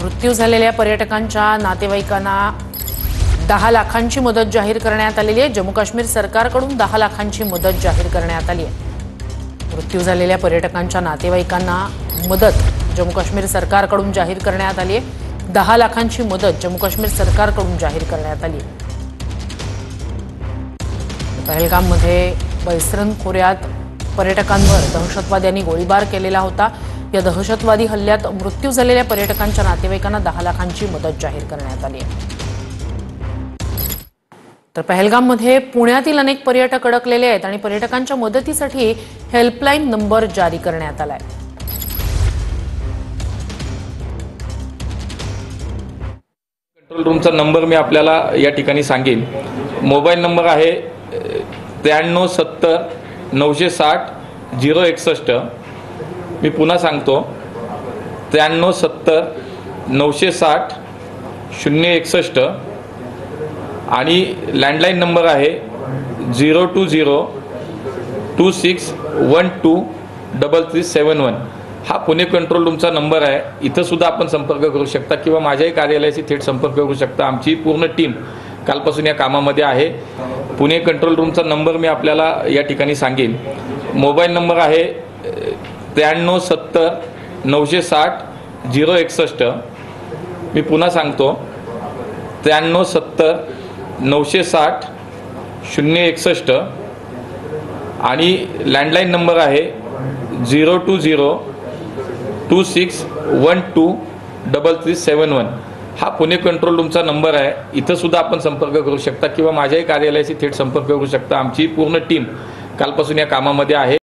मृत्यू झालेल्या पर्यटकांच्या नातेवाईकांना 10 लाखांची मदत जाहीर करण्यात आलेली आहे। जम्मू काश्मीर सरकारकडून 10 लाखांची मदत जाहीर करण्यात आली आहे। मृत्यू झालेल्या पर्यटकांच्या नातेवाईकांना मदत जम्मू काश्मीर सरकारकडून जाहीर करण्यात आली आहे। 10 लाखांची मदत जम्मू काश्मीर सरकारकडून जाहीर करण्यात आली आहे। पहलगाममध्ये बैसरन खोऱ्यात पर्यटकांवर दहशतवाद्यांनी गोळीबार केलेला होता। या दहशतवादी हल्ल्यात मृत्यू झालेल्या पर्यटकांच्या नातेवाईकांना 10 लाखांची मदत जाहीर करण्यात आली आहे। तर पहलगाममध्ये पुण्यातील अनेक पर्यटक अडकलेले आहेत आणि पर्यटकांच्या मदतीसाठी हेल्पलाईन नंबर जारी करण्यात आलाय। कंट्रोल रूमचा नंबर मी आपल्याला या ठिकाणी सांगेन। मोबाईल नंबर आहे 9370 960 061। मी पुन्हा सांगतो 9370 960 061 आणि लँडलाईन नंबर आहे 020 2612 3371। हा पुणे कंट्रोल रूमचा नंबर आहे। इथं सुद्धा आपण संपर्क करू शकता किंवा माझ्याही कार्यालयाशी थेट संपर्क करू शकता। आमची पूर्ण टीम कालपासून या कामामध्ये आहे। पुणे कंट्रोल रूमचा नंबर मी आपल्याला या ठिकाणी सांगेन। मोबाईल नंबर आहे 9370 960 061। मी पुन्हा सांगतो 9370 960 061 आणि लँडलाईन नंबर आहे 020 2612 3371। हा पुणे कंट्रोल रूमचा नंबर आहे। इथं सुद्धा आपण संपर्क करू शकता किंवा माझ्याही कार्यालयाशी थेट संपर्क करू शकता। आमची पूर्ण टीम कालपासून या कामामध्ये आहे।